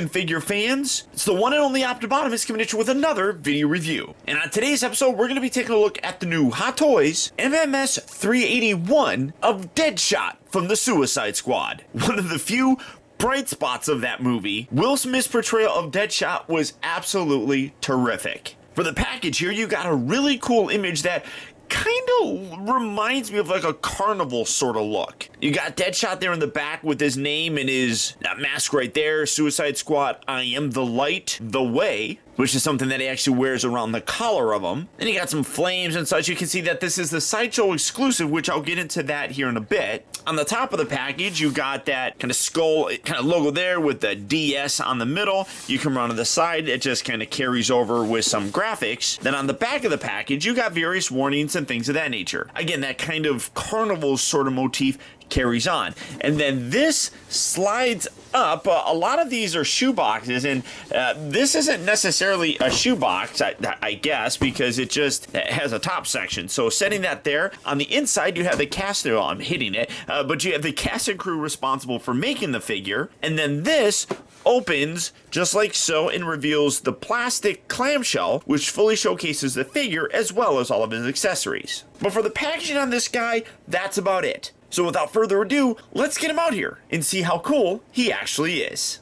action figure fans, it's the one and only Optibotimus coming at you with another video review. And on today's episode, we're going to be taking a look at the new Hot Toys MMS 381 of DEADSHOT from the Suicide Squad. One of the few bright spots of that movie, Will Smith's portrayal of DEADSHOT was absolutely terrific. For the package here, you got a really cool image that kind of reminds me of like a carnival sort of look. You got DEADSHOT there in the back with his name and his mask right there, Suicide Squad, I am the light, the way, which is something that he actually wears around the collar of him. Then you got some flames and such. You can see that this is the Sideshow exclusive, which I'll get into that here in a bit. On the top of the package, you got that kind of skull kind of logo there with the DS on the middle. You come around to the side, it just kind of carries over with some graphics. Then on the back of the package, you got various warnings and things of that nature. Again, that kind of carnival sort of motif carries on. And then this slides up. A lot of these are shoe boxes, and this isn't necessarily a shoe box, I guess, because it just has a top section. So setting that there, on the inside you have the cast, oh, I'm hitting it, but you have the cast and crew responsible for making the figure, and then this opens just like so and reveals the plastic clamshell, which fully showcases the figure as well as all of his accessories. But for the packaging on this guy, that's about it. So without further ado, let's get him out here and see how cool he actually is.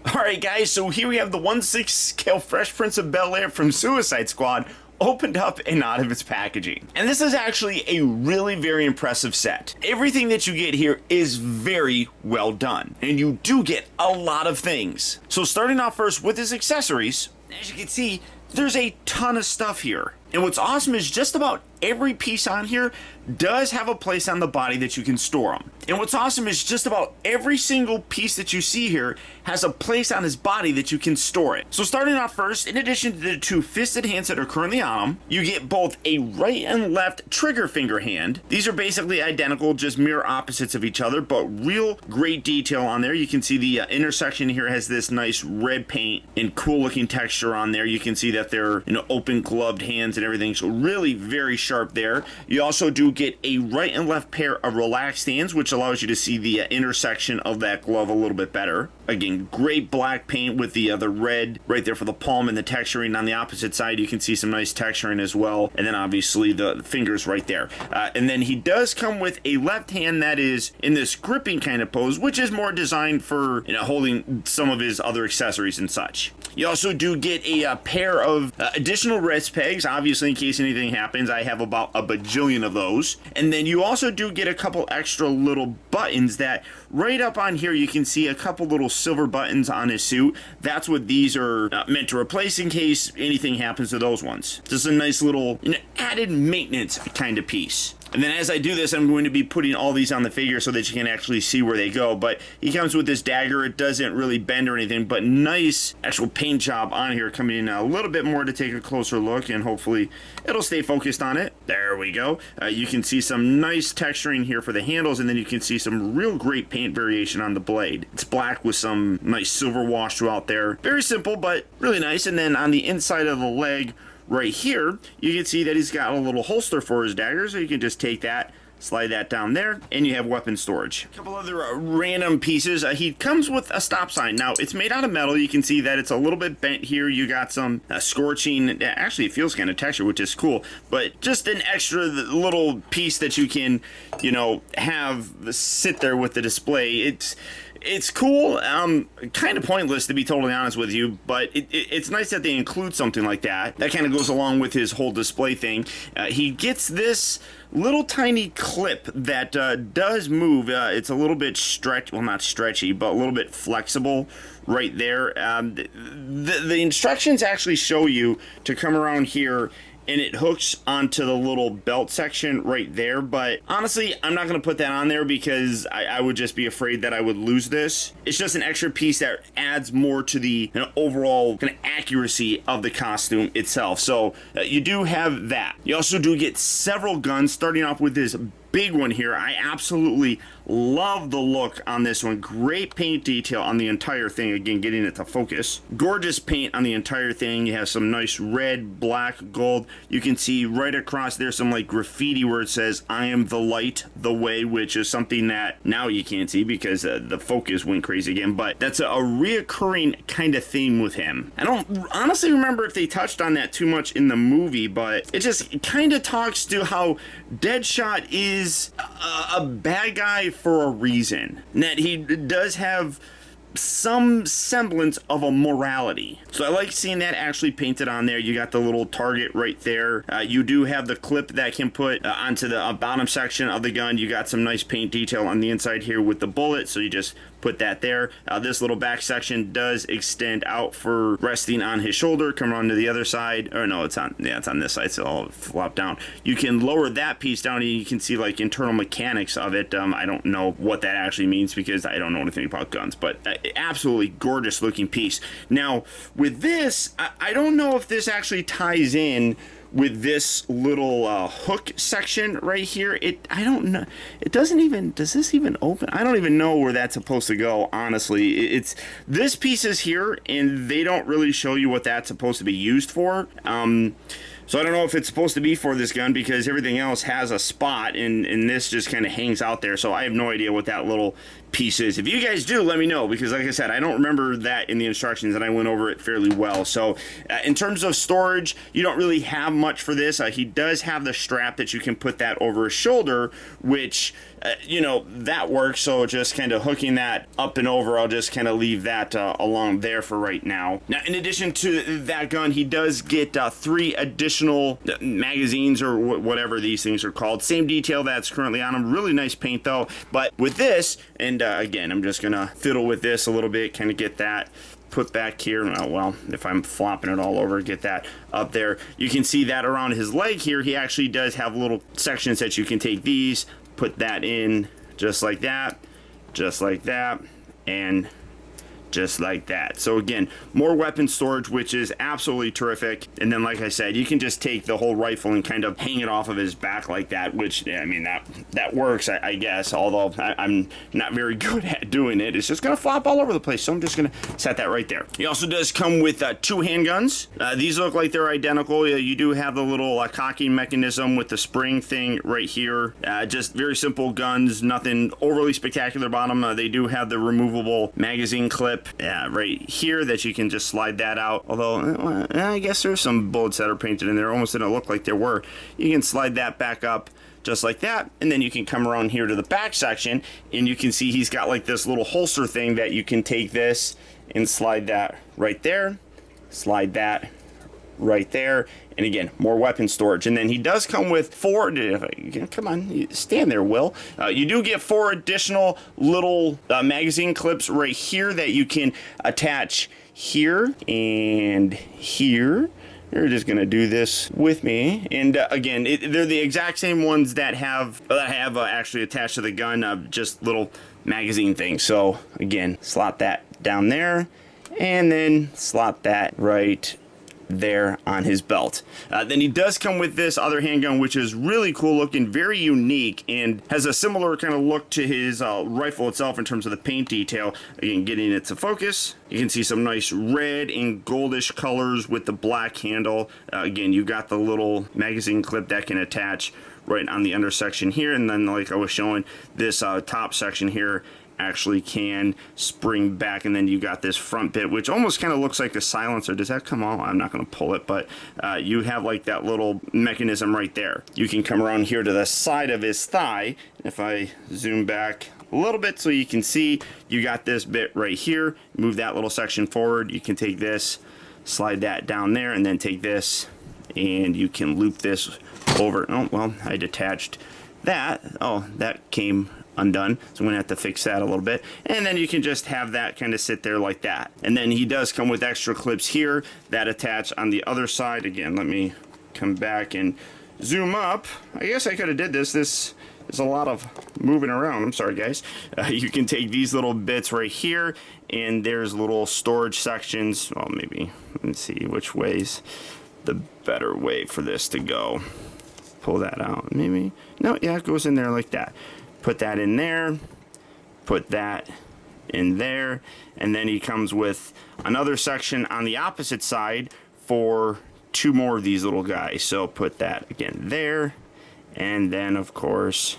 Alright guys, so here we have the 1/6 scale Fresh Prince of Bel-Air from Suicide Squad opened up and out of its packaging. And this is actually a really very impressive set. Everything that you get here is very well done, and you do get a lot of things. So starting off first with his accessories, as you can see, there's a ton of stuff here. And what's awesome is just about every piece on here does have a place on the body that you can store them. And what's awesome is just about every single piece that you see here has a place on his body that you can store it. So starting off first, in addition to the two fisted hands that are currently on him, you get both a right and left trigger finger hand. These are basically identical, just mirror opposites of each other, but real great detail on there. You can see the intersection here has this nice red paint and cool looking texture on there. You can see that they're, open gloved hands and everything, so really very sharp there. You also do get a right and left pair of relaxed hands, which allows you to see the intersection of that glove a little bit better. Again, great black paint with the red right there for the palm and the texturing. On the opposite side, you can see some nice texturing as well, and then obviously the fingers right there. And then he does come with a left hand that is in this gripping kind of pose, which is more designed for holding some of his other accessories and such. You also do get a pair of additional wrist pegs, obviously in case anything happens. I have about a bajillion of those. And then you also do get a couple extra little buttons that right up on here you can see a couple little silver buttons on his suit. That's what these are meant to replace in case anything happens to those ones. Just a nice little added maintenance kind of piece. And then as I do this, I'm going to be putting all these on the figure so that you can actually see where they go. But he comes with this dagger. It doesn't really bend or anything, but nice actual paint job on here, coming in a little bit more to take a closer look, and hopefully it'll stay focused on it. There we go. You can see some nice texturing here for the handles, and then you can see some real great paint variation on the blade. It's black with some nice silver wash throughout there. Very simple, but really nice. And then on the inside of the leg, right here, you can see that he's got a little holster for his dagger, so you can just take that, slide that down there, and you have weapon storage. A couple other random pieces. He comes with a stop sign. Now, it's made out of metal. You can see that it's a little bit bent here. You got some scorching. Actually, it feels kind of textured, which is cool, but just an extra little piece that you can, have sit there with the display. It's cool, kind of pointless to be totally honest with you, but it's nice that they include something like that. That kind of goes along with his whole display thing. He gets this little tiny clip that does move. It's a little bit not stretchy, but a little bit flexible right there. The instructions actually show you to come around here, and it hooks onto the little belt section right there. But honestly, I'm not going to put that on there because I would just be afraid that I would lose this. It's just an extra piece that adds more to the overall kind of accuracy of the costume itself. So you do have that. You also do get several guns, starting off with this big one here. I absolutely love the look on this one. Great paint detail on the entire thing. Again, getting it to focus. Gorgeous paint on the entire thing. You have some nice red, black, gold. You can see right across there some like graffiti where it says, "I am the light, the way," which is something that now you can't see because the focus went crazy again, but that's a reoccurring kind of theme with him. I don't honestly remember if they touched on that too much in the movie, but it just kind of talks to how DEADSHOT is a bad guy for a reason. And that he does have some semblance of a morality. So I like seeing that actually painted on there. You got the little target right there. You do have the clip that can put onto the bottom section of the gun. You got some nice paint detail on the inside here with the bullet, so you just put that there. This little back section does extend out for resting on his shoulder. Come around to the other side, or no, it's on this side, so I'll flop down. You can lower that piece down and you can see like internal mechanics of it. I don't know what that actually means because I don't know anything about guns, but absolutely gorgeous looking piece. Now with this, I don't know if this actually ties in with this little hook section right here. I don't know. It doesn't even, does this even open? I don't even know where that's supposed to go, honestly. It's this piece is here and they don't really show you what that's supposed to be used for. So I don't know if it's supposed to be for this gun because everything else has a spot and this just kind of hangs out there. So I have no idea what that little piece is. If you guys do, let me know, because like I said, I don't remember that in the instructions and I went over it fairly well. So in terms of storage, you don't really have much for this. He does have the strap that you can put that over his shoulder, which you know, that works. So just kind of hooking that up and over, I'll just kind of leave that along there for right now. Now, in addition to that gun, he does get 3 additional magazines or whatever these things are called. Same detail that's currently on him. Really nice paint though. But with this, and again, I'm just gonna fiddle with this a little bit, kind of get that put back here. Well, if I'm flopping it all over, get that up there. You can see that around his leg here, he actually does have little sections that you can take these, put that in just like that, and just like that. So again, more weapon storage, which is absolutely terrific. And then, like I said, you can just take the whole rifle and kind of hang it off of his back like that, which, I mean, that works, I guess, although I'm not very good at doing it. It's just gonna flop all over the place, so I'm just gonna set that right there. He also does come with 2 handguns. These look like they're identical. You do have the little cocking mechanism with the spring thing right here. Just very simple guns, nothing overly spectacular about them. They do have the removable magazine clip right here that you can just slide that out, although I guess there's some bullets that are painted in there. Almost didn't look like there were. You can slide that back up just like that, and then you can come around here to the back section and you can see he's got like this little holster thing that you can take this and slide that right there, slide that right there, and again, more weapon storage. And then he does come with 4, come on, stand there, Will. You do get 4 additional little magazine clips right here that you can attach here and here. You're just gonna do this with me, and again, they're the exact same ones that have actually attached to the gun, just little magazine things. So again, slot that down there, and then slot that right there on his belt. Then he does come with this other handgun, which is really cool looking, very unique, and has a similar kind of look to his rifle itself in terms of the paint detail. Again, getting it to focus, you can see some nice red and goldish colors with the black handle. Again, you got the little magazine clip that can attach right on the undersection here, and then like I was showing, this top section here actually can spring back, and then you got this front bit which almost kind of looks like a silencer. Does that come on? I'm not going to pull it, but you have like that little mechanism right there. You can come around here to the side of his thigh. If I zoom back a little bit so you can see, you got this bit right here. Move that little section forward, you can take this, slide that down there, and then take this and you can loop this over. Oh well, I detached that. Oh, that came undone, so I'm gonna have to fix that a little bit, and then you can just have that kind of sit there like that. And then he does come with extra clips here that attach on the other side. Again, let me come back and zoom up. I guess I could have did this. This is a lot of moving around, I'm sorry guys. You can take these little bits right here, and there's little storage sections. Well, maybe let's see which way's the better way for this to go. pull that out. Maybe. No, yeah, it goes in there like that. Put that in there. Put that in there. And then he comes with another section on the opposite side for 2 more of these little guys. So put that again there. And then, of course,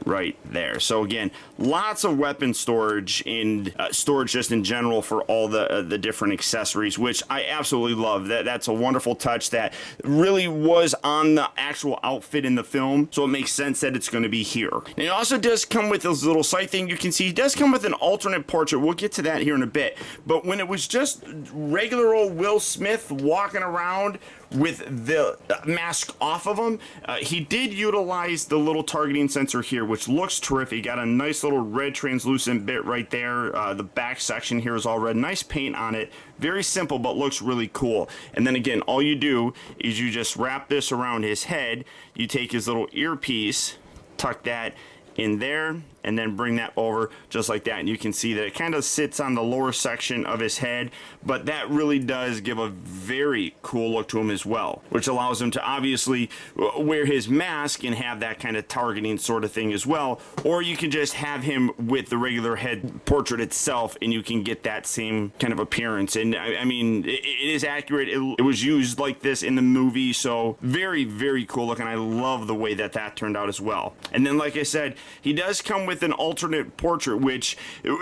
right there. So again, lots of weapon storage and storage just in general for all the different accessories, which I absolutely love. That's a wonderful touch that really was on the actual outfit in the film, so it makes sense that it's going to be here. And it also does come with this little sight thing. You can see it does come with an alternate portrait. We'll get to that here in a bit. But when it was just regular old Will Smith walking around with the mask off of him, he did utilize the little targeting sensor here, which looks terrific. Got a nice little red translucent bit right there. The back section here is all red. Nice paint on it. Very simple, but looks really cool. And then again, all you do is you just wrap this around his head. You take his little earpiece, tuck that in there, and then bring that over just like that. And you can see that it kind of sits on the lower section of his head, but that really does give a very cool look to him as well, which allows him to obviously wear his mask and have that kind of targeting sort of thing as well. Or you can just have him with the regular head portrait itself and you can get that same kind of appearance. And I mean, it is accurate. It was used like this in the movie, so very, very cool look, and I love the way that that turned out as well. And then, like I said, he does come with an alternate portrait, which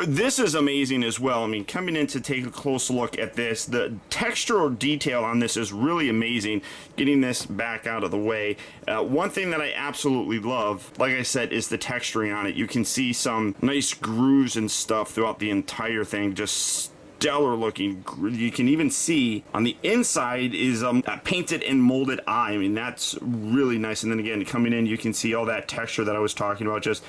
this is amazing as well. I mean, coming in to take a close look at this, the textural detail on this is really amazing. Getting this back out of the way, one thing that I absolutely love, like I said, is the texturing on it. You can see some nice grooves and stuff throughout the entire thing, just stellar looking. You can even see on the inside is a painted and molded eye. I mean, that's really nice. And then again, coming in, you can see all that texture that I was talking about, just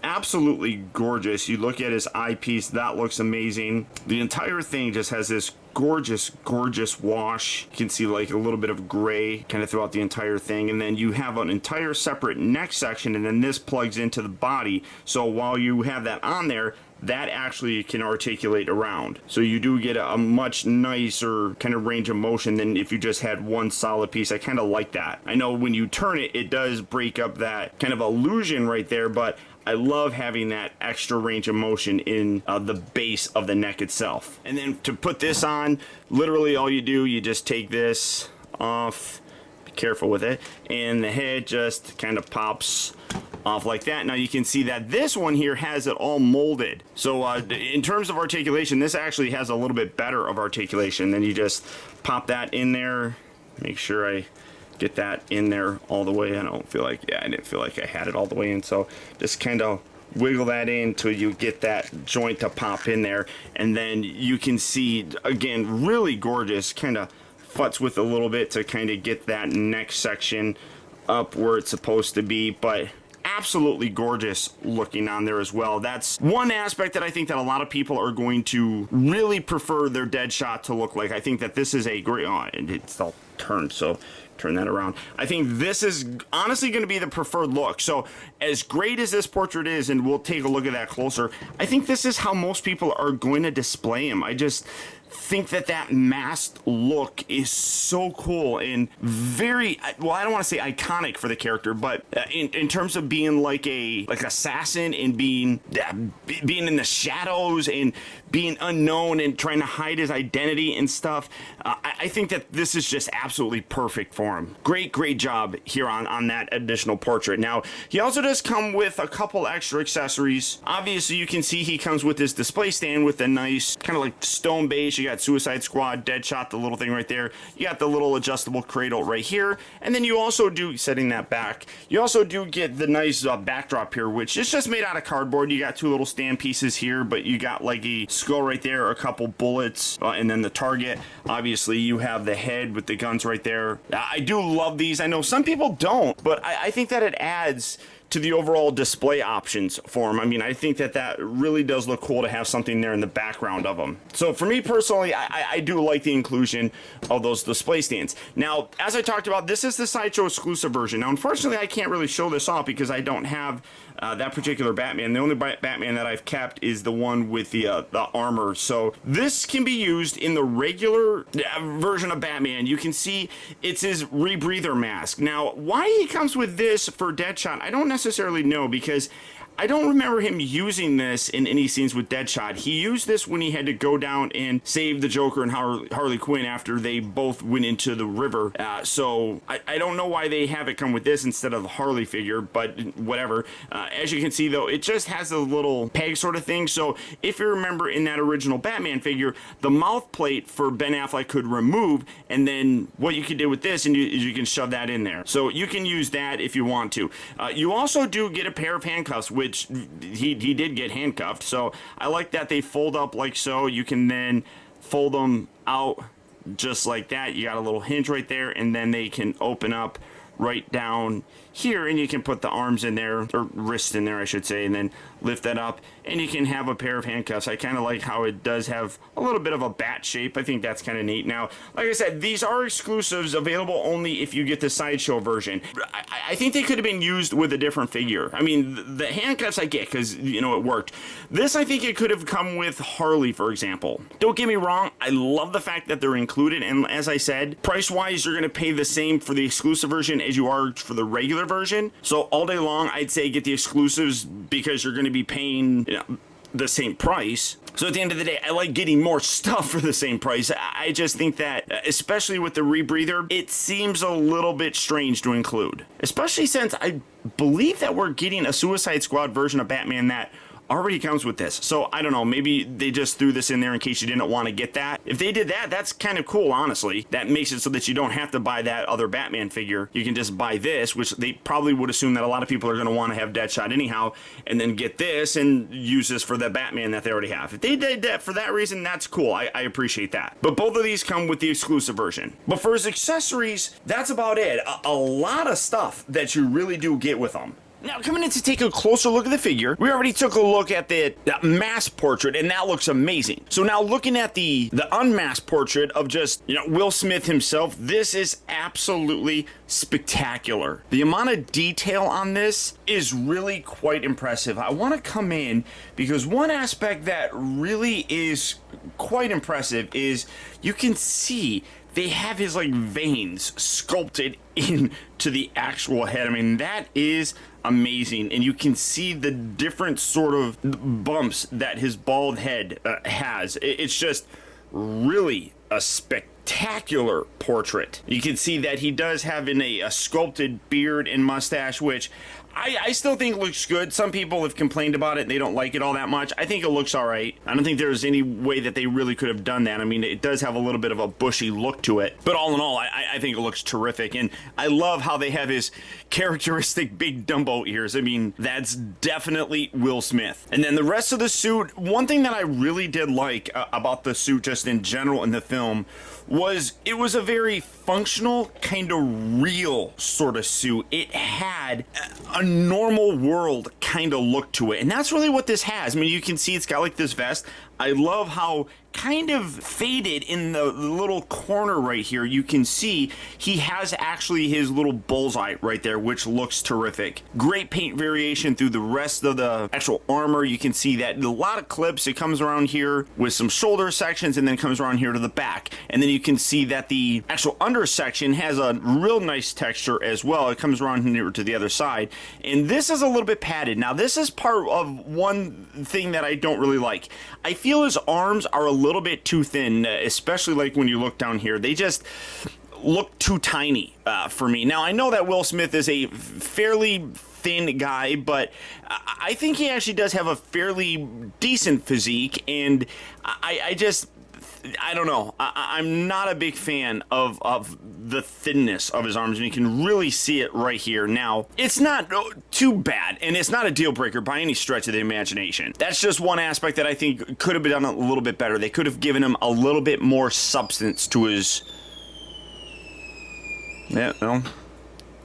absolutely gorgeous. You look at his eyepiece, that looks amazing. The entire thing just has this gorgeous wash. You can see like a little bit of gray kind of throughout the entire thing, and then you have an entire separate neck section, and then this plugs into the body. So while you have that on there, that actually can articulate around. So you do get a much nicer kind of range of motion than if you just had one solid piece. I kind of like that. I know when you turn it, it does break up that kind of illusion right there, but I love having that extra range of motion in the base of the neck itself. And then to put this on, literally all you do, you just take this off, be careful with it, and the head just kind of pops off like that. Now you can see that this one here has it all molded. So in terms of articulation, this actually has a little bit better of articulation. Then you just pop that in there, make sure I get that in there all the way. I didn't feel like I had it all the way in, so just kind of wiggle that in till you get that joint to pop in there, and then you can see again, really gorgeous, kind of futz with a little bit to kind of get that neck section up where it's supposed to be, but absolutely gorgeous looking on there as well. That's one aspect that I think that a lot of people are going to really prefer their DEADSHOT to look like. I think that this is a great, it's all turned, so turn that around. I think this is honestly going to be the preferred look. So as great as this portrait is, and we'll take a look at that closer, I think this is how most people are going to display him. I just think that that masked look is so cool and very, well, I don't want to say iconic for the character, but in terms of being like assassin and being in the shadows and being unknown and trying to hide his identity and stuff, I think that this is just absolutely perfect for him. Great job here on that additional portrait. Now, he also does come with a couple extra accessories. Obviously, you can see he comes with this display stand with a nice kind of like stone base. You got Suicide Squad, DEADSHOT, the little thing right there. You got the little adjustable cradle right here. And then you also do, setting that back, you also do get the nice backdrop here, which is just made out of cardboard. You got 2 little stand pieces here, but you got like a skull right there, a couple bullets, and then the target. Obviously, you have the head with the guns right there. I do love these. I know some people don't, but I think that it adds to the overall display options for him. I mean, I think that that really does look cool to have something there in the background of him. So for me personally, I do like the inclusion of those display stands. Now, as I talked about, this is the Sideshow exclusive version. Now, unfortunately, I can't really show this off because I don't have that particular Batman. The only Batman that I've kept is the one with the armor. So this can be used in the regular version of Batman. You can see it's his Rebreather Mask. Now, why he comes with this for DEADSHOT, I don't necessarily know, because I don't remember him using this in any scenes with DEADSHOT. He used this when he had to go down and save the Joker and Harley Quinn after they both went into the river. So I don't know why they have it come with this instead of the Harley figure, but whatever. As you can see, though, it just has a little peg sort of thing. So if you remember in that original Batman figure, the mouth plate for Ben Affleck could remove, and then what you could do with this, and you can shove that in there. So you can use that if you want to. You also do get a pair of handcuffs, which he did get handcuffed. So I like that they fold up like so. You can then fold them out just like that. You got a little hinge right there, and then they can open up right down here, and you can put the arms in there, or wrist in there I should say, and then lift that up, and you can have a pair of handcuffs. I kind of like how it does have a little bit of a bat shape. I think that's kind of neat. Now, like I said, these are exclusives, available only if you get the Sideshow version. I think they could have been used with a different figure. I mean, the handcuffs I get because, you know, it worked. This, I think it could have come with Harley, for example. Don't get me wrong, I love the fact that they're included, and as I said, price-wise, you're going to pay the same for the exclusive version as you are for the regular version. So all day long, I'd say get the exclusives because you're going to be paying, you know, the same price. So at the end of the day, I like getting more stuff for the same price. I just think that, especially with the Rebreather, it seems a little bit strange to include. Especially since I believe that we're getting a Suicide Squad version of Batman that already comes with this. So I don't know, maybe they just threw this in there in case you didn't want to get that. If they did that, that's kind of cool, honestly. That makes it so that you don't have to buy that other Batman figure. You can just buy this, which they probably would assume that a lot of people are going to want to have DEADSHOT anyhow, and then get this and use this for the Batman that they already have. If they did that for that reason, that's cool. I appreciate that. But both of these come with the exclusive version. But for his accessories, that's about it. A lot of stuff that you really do get with them. Now, coming in to take a closer look at the figure, we already took a look at the masked portrait, and that looks amazing. So now looking at the unmasked portrait of just, you know, Will Smith himself, this is absolutely spectacular. The amount of detail on this is really quite impressive. I want to come in because one aspect that really is quite impressive is you can see they have his like veins sculpted into the actual head. I mean, that is amazing, and you can see the different sort of bumps that his bald head has. It's just really a spectacular portrait. You can see that he does have a sculpted beard and mustache, which I still think looks good. Some people have complained about it. They don't like it all that much. I think it looks all right. I don't think there's any way that they really could have done that. I mean, it does have a little bit of a bushy look to it. But all in all, I think it looks terrific. And I love how they have his characteristic big Dumbo ears. I mean, that's definitely Will Smith. And then the rest of the suit, one thing that I really did like about the suit just in general in the film was it was a very functional, kind of real sort of suit. It had a normal world kind of look to it, and that's really what this has. I mean, you can see it's got like this vest. I love how kind of faded in the little corner right here. You can see he has actually his little bullseye right there, which looks terrific. Great paint variation through the rest of the actual armor. You can see that a lot of clips. It comes around here with some shoulder sections and then comes around here to the back. And then you can see that the actual under section has a real nice texture as well. It comes around here to the other side. And this is a little bit padded. Now, this is part of one thing that I don't really like. I feel his arms are a little bit too thin, especially like when you look down here. They just look too tiny for me. Now, I know that Will Smith is a fairly thin guy, but I think he actually does have a fairly decent physique, and I don't know. I'm not a big fan of the thinness of his arms, and you can really see it right here. Now, it's not too bad, and it's not a deal breaker by any stretch of the imagination. That's just one aspect that I think could have been done a little bit better. They could have given him a little bit more substance to his... Yeah, well,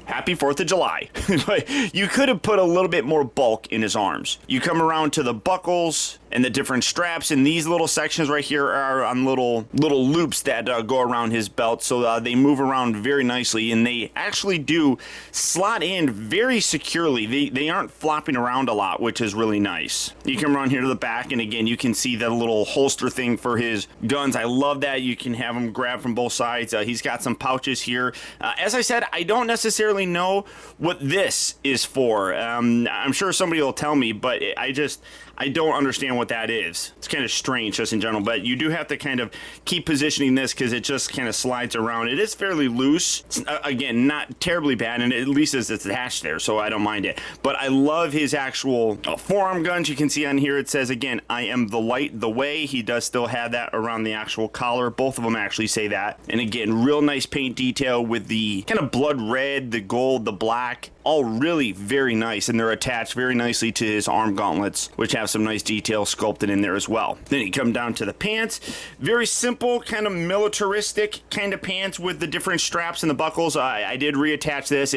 Happy 4th of July. But you could have put a little bit more bulk in his arms. You come around to the buckles and the different straps, and these little sections right here are on little loops that go around his belt, so they move around very nicely, and they actually do slot in very securely. They aren't flopping around a lot, which is really nice. You come around here to the back, and again, you can see that little holster thing for his guns. I love that. You can have them grab from both sides. He's got some pouches here. As I said, I don't necessarily know what this is for. I'm sure somebody will tell me, but I don't understand what that is. It's kind of strange just in general, but you do have to kind of keep positioning this because it just kind of slides around. It is fairly loose. It's, again, not terribly bad, and at least it's attached there, so I don't mind it. But I love his actual forearm guns. You can see on here it says, again, I am the light, the way. He does still have that around the actual collar. Both of them actually say that. And again, real nice paint detail with the kind of blood red, the gold, the black. All really very nice, and they're attached very nicely to his arm gauntlets, which have some nice detail sculpted in there as well. Then you come down to the pants. Very simple, kind of militaristic kind of pants with the different straps and the buckles. I did reattach this.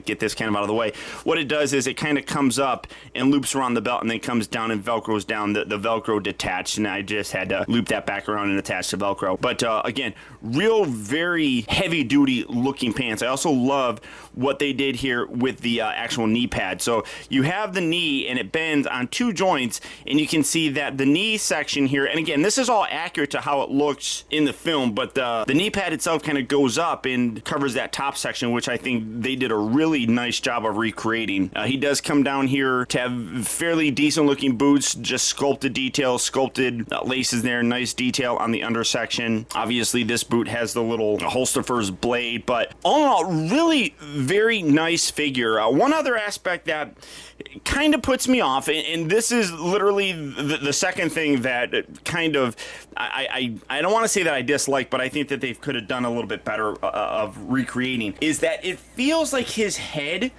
Get this kind of out of the way. What it does is it kind of comes up and loops around the belt and then comes down and Velcros down. The Velcro detached, and I just had to loop that back around and attach the Velcro. But again, real very heavy-duty looking pants. I also love what they did here with the actual knee pad. So you have the knee and it bends on two joints, and you can see that the knee section here, and again, this is all accurate to how it looks in the film, but the knee pad itself kind of goes up and covers that top section, which I think they did a really nice job of recreating. He does come down here to have fairly decent looking boots, just sculpted details, sculpted laces there, nice detail on the undersection. Obviously this boot has the little holster for his blade, but all in all, really very nice figure. One other aspect that kind of puts me off, and this is literally the second thing that kind of I don't want to say that I dislike, but I think that they could have done a little bit better of recreating, is that it feels like his head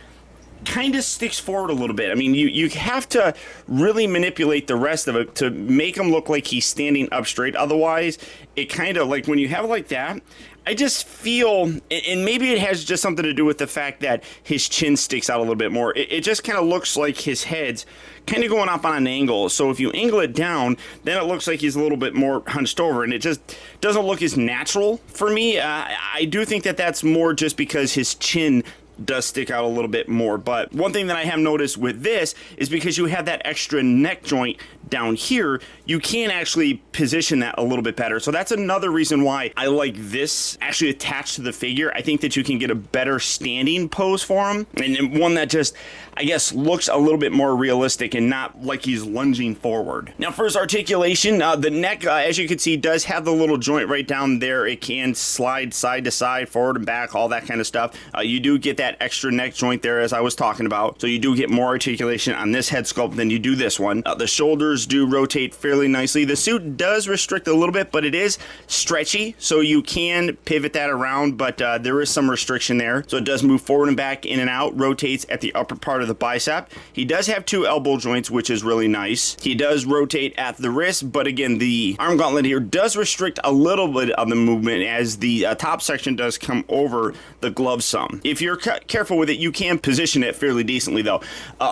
kind of sticks forward a little bit. I mean, you have to really manipulate the rest of it to make him look like he's standing up straight. Otherwise, it kind of, like when you have it like that, I just feel, and maybe it has just something to do with the fact that his chin sticks out a little bit more. It just kind of looks like his head's kind of going up on an angle. So if you angle it down, then it looks like he's a little bit more hunched over, and it just doesn't look as natural for me. I do think that that's more just because his chin does stick out a little bit more. But one thing that I have noticed with this is because you have that extra neck joint down here, you can actually position that a little bit better. So that's another reason why I like this actually attached to the figure. I think that you can get a better standing pose for him, and one that just, I guess, looks a little bit more realistic and not like he's lunging forward. Now for his articulation, the neck, as you can see, does have the little joint right down there. It can slide side to side, forward and back, all that kind of stuff. You do get that extra neck joint there, as I was talking about, so you do get more articulation on this head sculpt than you do this one. The shoulders do rotate fairly nicely. The suit does restrict a little bit, but it is stretchy, so you can pivot that around, but there is some restriction there. So it does move forward and back, in and out, rotates at the upper part of the bicep. He does have two elbow joints, which is really nice. He does rotate at the wrist, but again, the arm gauntlet here does restrict a little bit of the movement, as the top section does come over the glove some. If you're careful with it, you can position it fairly decently though.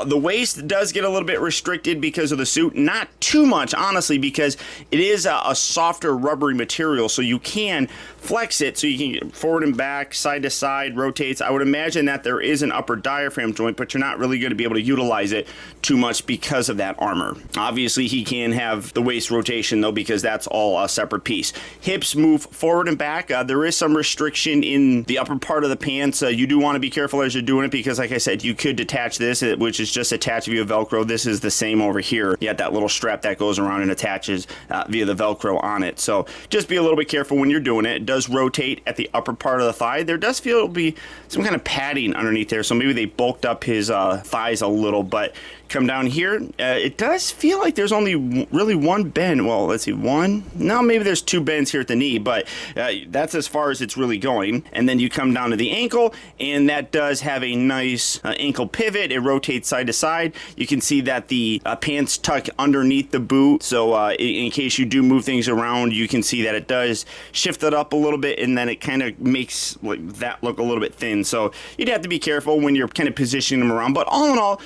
The waist does get a little bit restricted because of the suit. Not too much, honestly, because it is a softer rubbery material, so you can flex it so you can get forward and back, side to side, rotates. I would imagine that there is an upper diaphragm joint, but you're not really going to be able to utilize it too much because of that armor. Obviously, he can have the waist rotation though, because that's all a separate piece. Hips move forward and back. There is some restriction in the upper part of the pants. You do want to be careful as you're doing it, because like I said, you could detach this, which is just attached via Velcro. This is the same over here. You got that little strap that goes around and attaches via the Velcro on it. So just be a little bit careful when you're doing it. It does rotate at the upper part of the thigh. There does feel to be some kind of padding underneath there, so maybe they bulked up his the thighs a little, but come down here, it does feel like there's only really one bend. Well, let's see, one? No, maybe there's two bends here at the knee, but that's as far as it's really going. And then you come down to the ankle, and that does have a nice ankle pivot. It rotates side to side. You can see that the pants tuck underneath the boot, so in case you do move things around, you can see that it does shift it up a little bit, and then it kind of makes like that look a little bit thin. So you'd have to be careful when you're kind of positioning them around. But all in all,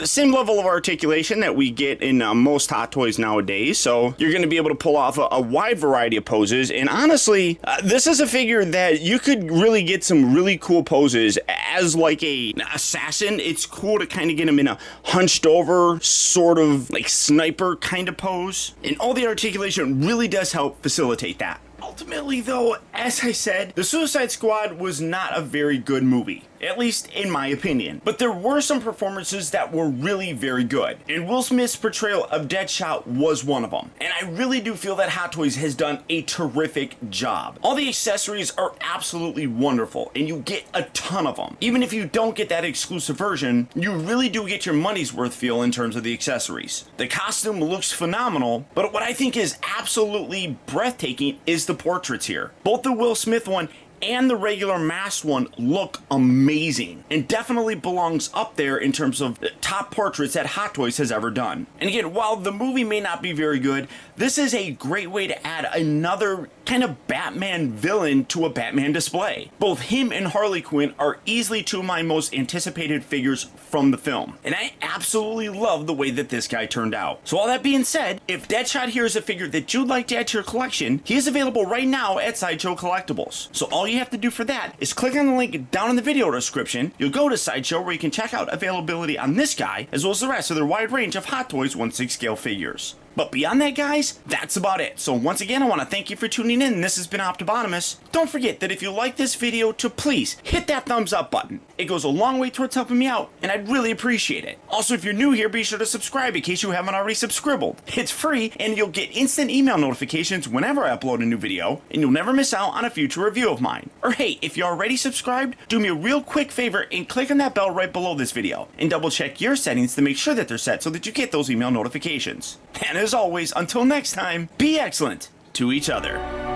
same level of articulation that we get in most Hot Toys nowadays. So you're going to be able to pull off a wide variety of poses. And honestly, this is a figure that you could really get some really cool poses as like an assassin. It's cool to kind of get him in a hunched over sort of like sniper kind of pose. And all the articulation really does help facilitate that. Ultimately, though, as I said, The Suicide Squad was not a very good movie. At least in my opinion. But there were some performances that were really very good. And Will Smith's portrayal of Deadshot was one of them. And I really do feel that Hot Toys has done a terrific job. All the accessories are absolutely wonderful, and you get a ton of them. Even if you don't get that exclusive version, you really do get your money's worth feel in terms of the accessories. The costume looks phenomenal, but what I think is absolutely breathtaking is the portraits here. Both the Will Smith one and the regular masked one look amazing and definitely belongs up there in terms of top portraits that Hot Toys has ever done. And again, while the movie may not be very good, this is a great way to add another kind of Batman villain to a Batman display. Both him and Harley Quinn are easily two of my most anticipated figures from the film, and I absolutely love the way that this guy turned out. So all that being said, if Deadshot here is a figure that you'd like to add to your collection, he is available right now at Sideshow Collectibles. So all you have to do for that is click on the link down in the video description. You'll go to Sideshow where you can check out availability on this guy as well as the rest of their wide range of Hot Toys 1/6 scale figures. But beyond that, guys, that's about it. So once again, I want to thank you for tuning in. This has been Optibotimus. Don't forget that if you like this video, to please hit that thumbs up button. It goes a long way towards helping me out, and I'd really appreciate it. Also, if you're new here, be sure to subscribe in case you haven't already subscribed. It's free, and you'll get instant email notifications whenever I upload a new video, and you'll never miss out on a future review of mine. Or hey, if you're already subscribed, do me a real quick favor and click on that bell right below this video, and double check your settings to make sure that they're set so that you get those email notifications. And as always, until next time, be excellent to each other.